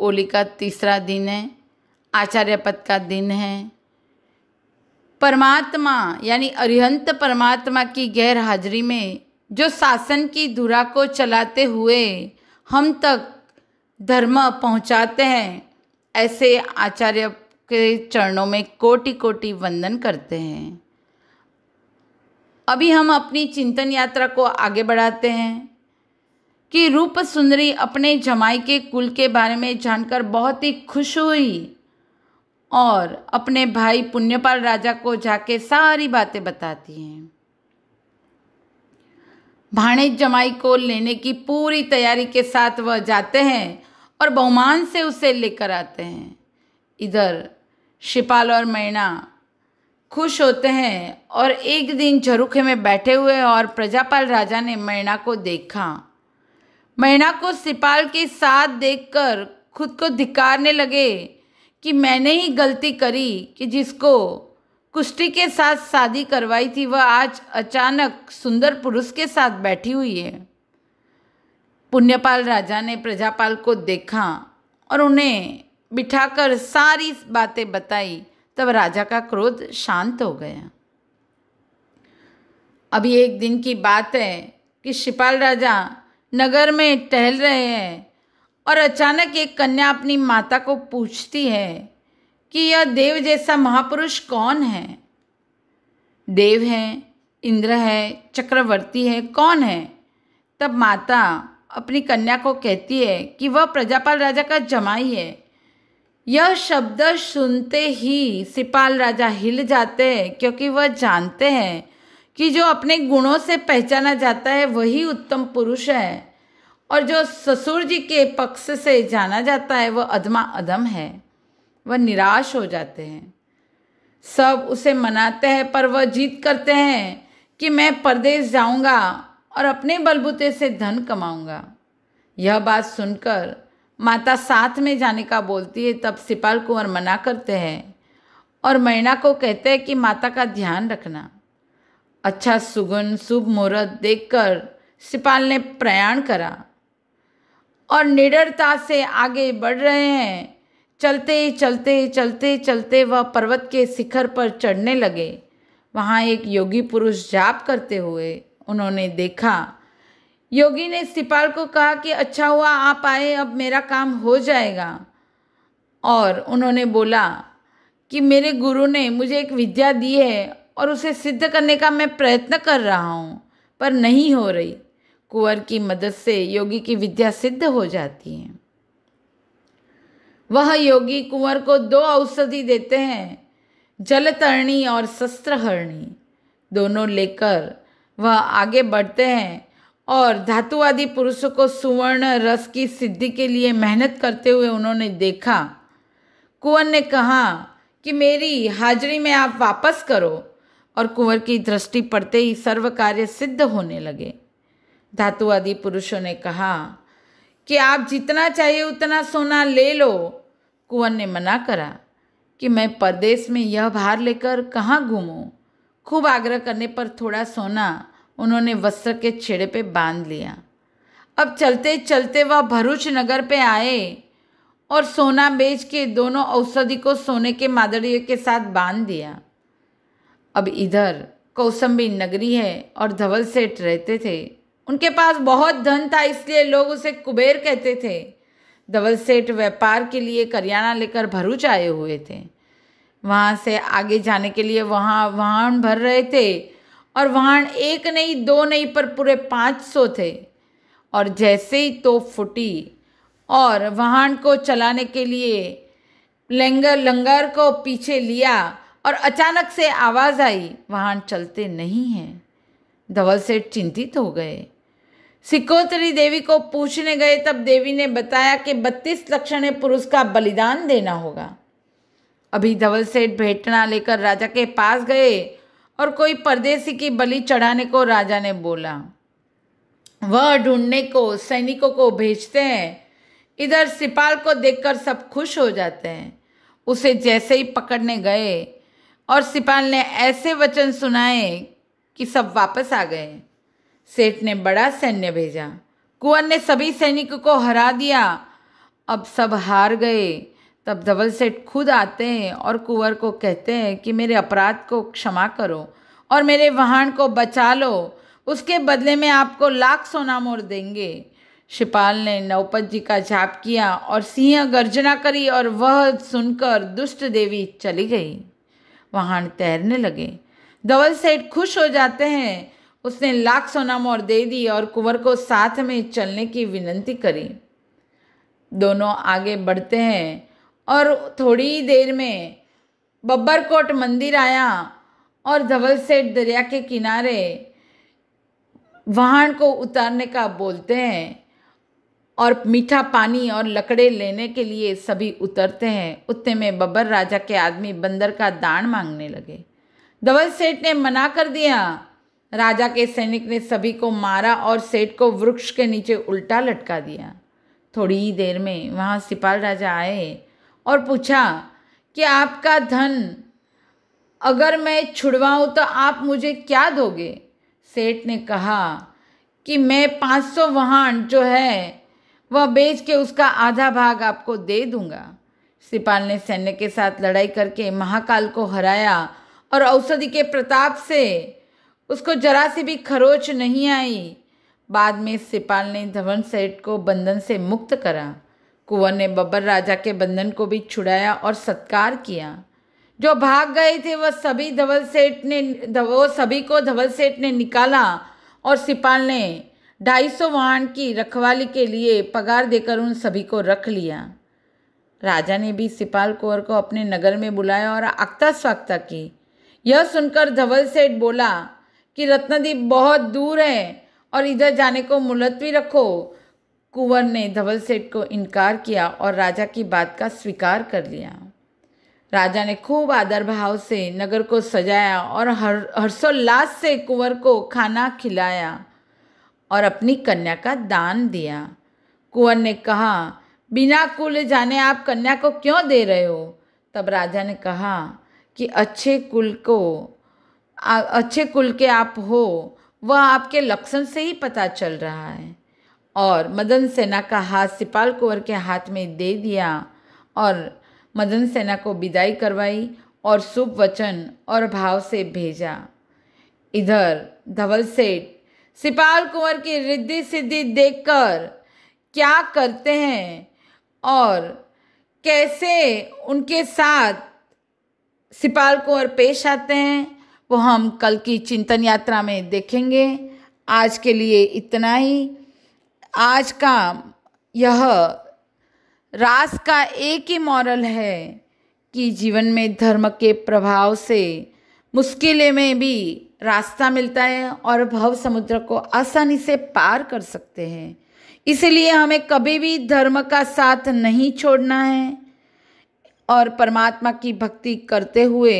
ओली का तीसरा दिन है, आचार्य पद का दिन है। परमात्मा यानी अरिहंत परमात्मा की गैर हाजिरी में जो शासन की धुरा को चलाते हुए हम तक धर्म पहुंचाते हैं, ऐसे आचार्य के चरणों में कोटि कोटि वंदन करते हैं। अभी हम अपनी चिंतन यात्रा को आगे बढ़ाते हैं कि रूप सुंदरी अपने जमाई के कुल के बारे में जानकर बहुत ही खुश हुई और अपने भाई पुण्यपाल राजा को जाके सारी बातें बताती हैं। भाणेज जमाई को लेने की पूरी तैयारी के साथ वह जाते हैं और बहुमान से उसे लेकर आते हैं। इधर शिपाल और मैना खुश होते हैं और एक दिन झरोखे में बैठे हुए और प्रजापाल राजा ने मैना को देखा। मैना को शिपाल के साथ देखकर खुद को धिक्कारने लगे कि मैंने ही गलती करी कि जिसको कुष्टी के साथ शादी करवाई थी वह आज अचानक सुंदर पुरुष के साथ बैठी हुई है। पुण्यपाल राजा ने प्रजापाल को देखा और उन्हें बिठाकर सारी बातें बताई। तब राजा का क्रोध शांत हो गया। अभी एक दिन की बात है कि शिपाल राजा नगर में टहल रहे हैं और अचानक एक कन्या अपनी माता को पूछती है कि यह देव जैसा महापुरुष कौन है। देव है, इंद्र है, चक्रवर्ती है, कौन है? तब माता अपनी कन्या को कहती है कि वह प्रजापाल राजा का जमाई है। यह शब्द सुनते ही शिपाल राजा हिल जाते हैं, क्योंकि वह जानते हैं कि जो अपने गुणों से पहचाना जाता है वही उत्तम पुरुष है और जो ससुर जी के पक्ष से जाना जाता है वह अधमा अधम है। वह निराश हो जाते हैं। सब उसे मनाते हैं पर वह जिद करते हैं कि मैं परदेश जाऊंगा और अपने बलबूते से धन कमाऊंगा। यह बात सुनकर माता साथ में जाने का बोलती है। तब शिपाल कुंवर मना करते हैं और मैना को कहते हैं कि माता का ध्यान रखना। अच्छा सुगुन शुभ मुहूर्त देखकर शिपाल ने प्रयाण करा और निडरता से आगे बढ़ रहे हैं। चलते चलते चलते चलते वह पर्वत के शिखर पर चढ़ने लगे। वहाँ एक योगी पुरुष जाप करते हुए उन्होंने देखा। योगी ने शिपाल को कहा कि अच्छा हुआ आप आए, अब मेरा काम हो जाएगा। और उन्होंने बोला कि मेरे गुरु ने मुझे एक विद्या दी है और उसे सिद्ध करने का मैं प्रयत्न कर रहा हूँ, पर नहीं हो रही। कुंवर की मदद से योगी की विद्या सिद्ध हो जाती है। वह योगी कुंवर को 2 औषधि देते हैं, जलतरणी और शस्त्रहरणी। दोनों लेकर वह आगे बढ़ते हैं और धातुवादी पुरुषों को सुवर्ण रस की सिद्धि के लिए मेहनत करते हुए उन्होंने देखा। कुंवर ने कहा कि मेरी हाजिरी में आप वापस करो, और कुंवर की दृष्टि पड़ते ही सर्व कार्य सिद्ध होने लगे। धातुवादी पुरुषों ने कहा कि आप जितना चाहिए उतना सोना ले लो। कुंवर ने मना करा कि मैं परदेश में यह भार लेकर कहाँ घूमूं। खूब आग्रह करने पर थोड़ा सोना उन्होंने वस्त्र के छेड़े पे बांध लिया। अब चलते चलते वह भरूच नगर पे आए और सोना बेच के दोनों औषधि को सोने के मादड़ियों के साथ बांध दिया। अब इधर कौसंबी नगरी है और धवल सेठ रहते थे। उनके पास बहुत धन था, इसलिए लोग उसे कुबेर कहते थे। धवल सेठ व्यापार के लिए करियाना लेकर भरूच आए हुए थे। वहाँ से आगे जाने के लिए वहाँ वाहन भर रहे थे और वाहन 1 नहीं 2 नहीं पर पूरे 500 थे। और जैसे ही तोप फूटी और वाहन को चलाने के लिए लंगर को पीछे लिया और अचानक से आवाज़ आई, वाहन चलते नहीं हैं। धवल सेठ चिंतित हो गए। सिकोतरी देवी को पूछने गए, तब देवी ने बताया कि 32 लक्षणीय पुरुष का बलिदान देना होगा। अभी धवल सेठ भेंटना लेकर राजा के पास गए और कोई परदेसी की बलि चढ़ाने को राजा ने बोला। वह ढूंढने को सैनिकों को भेजते हैं। इधर शिपाल को देखकर सब खुश हो जाते हैं। उसे जैसे ही पकड़ने गए और शिपाल ने ऐसे वचन सुनाए कि सब वापस आ गए। सेठ ने बड़ा सैन्य भेजा। कुंवर ने सभी सैनिकों को हरा दिया अब सब हार गए। तब धवल सेठ खुद आते हैं और कुंवर को कहते हैं कि मेरे अपराध को क्षमा करो और मेरे वाहन को बचा लो, उसके बदले में आपको लाख सोना मोहर देंगे। शिपाल ने नवपत जी का जाप किया और सिंह गर्जना करी और वह सुनकर दुष्ट देवी चली गई। वाहन तैरने लगे। धवल सेठ खुश हो जाते हैं। उसने लाख सोना मोहर दे दी और कुंवर को साथ में चलने की विनती करी। दोनों आगे बढ़ते हैं और थोड़ी ही देर में बब्बरकोट मंदिर आया और धवल सेठ दरिया के किनारे वाहन को उतारने का बोलते हैं और मीठा पानी और लकड़े लेने के लिए सभी उतरते हैं। उतने में बब्बर राजा के आदमी बंदर का दान मांगने लगे। धवल सेठ ने मना कर दिया। राजा के सैनिक ने सभी को मारा और सेठ को वृक्ष के नीचे उल्टा लटका दिया। थोड़ी ही देर में वहाँ सिपाल राजा आए और पूछा कि आपका धन अगर मैं छुड़वाऊँ तो आप मुझे क्या दोगे? सेठ ने कहा कि मैं 500 वाहन जो है वह बेच के उसका आधा भाग आपको दे दूंगा। सिपाल ने सैन्य के साथ लड़ाई करके महाकाल को हराया और औषधि के प्रताप से उसको जरा सी भी खरोच नहीं आई। बाद में सिपाल ने धवल सेठ को बंधन से मुक्त करा। कुंवर ने बब्बर राजा के बंधन को भी छुड़ाया और सत्कार किया। जो भाग गए थे वह सभी को धवल सेठ ने निकाला और सिपाल ने 250 वाहन की रखवाली के लिए पगार देकर उन सभी को रख लिया। राजा ने भी सिपाल कुंवर को अपने नगर में बुलाया और आक्ता स्वागता की। यह सुनकर धवल सेठ बोला कि रत्नदीप बहुत दूर है और इधर जाने को मुलतवी रखो। कुंवर ने धवल सेठ को इनकार किया और राजा की बात का स्वीकार कर लिया। राजा ने खूब आदर भाव से नगर को सजाया और हर्षोल्लास से कुंवर को खाना खिलाया और अपनी कन्या का दान दिया। कुंवर ने कहा, बिना कुल जाने आप कन्या को क्यों दे रहे हो? तब राजा ने कहा कि अच्छे कुल के आप हो वह आपके लक्षण से ही पता चल रहा है। और मदन सेना का हाथ सिपाल कुंवर के हाथ में दे दिया और मदन सेना को विदाई करवाई और शुभ वचन और भाव से भेजा। इधर धवल सेठ सिपाल कुंवर की रिद्धि सिद्धि देखकर क्या करते हैं और कैसे उनके साथ सिपाल कुंवर पेश आते हैं वो हम कल की चिंतन यात्रा में देखेंगे। आज के लिए इतना ही। आज का यह रास का एक ही मॉरल है कि जीवन में धर्म के प्रभाव से मुश्किलें में भी रास्ता मिलता है और भव समुद्र को आसानी से पार कर सकते हैं। इसलिए हमें कभी भी धर्म का साथ नहीं छोड़ना है और परमात्मा की भक्ति करते हुए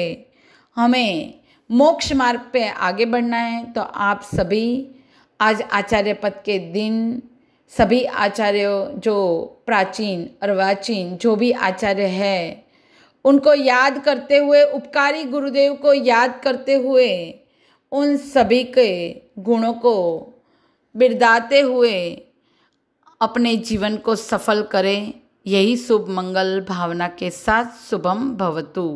हमें मोक्ष मार्ग पे आगे बढ़ना है। तो आप सभी आज आचार्य पद के दिन सभी आचार्यों जो प्राचीन अर्वाचीन जो भी आचार्य हैं उनको याद करते हुए, उपकारी गुरुदेव को याद करते हुए उन सभी के गुणों को बिरदाते हुए अपने जीवन को सफल करें। यही शुभ मंगल भावना के साथ शुभम भवतु।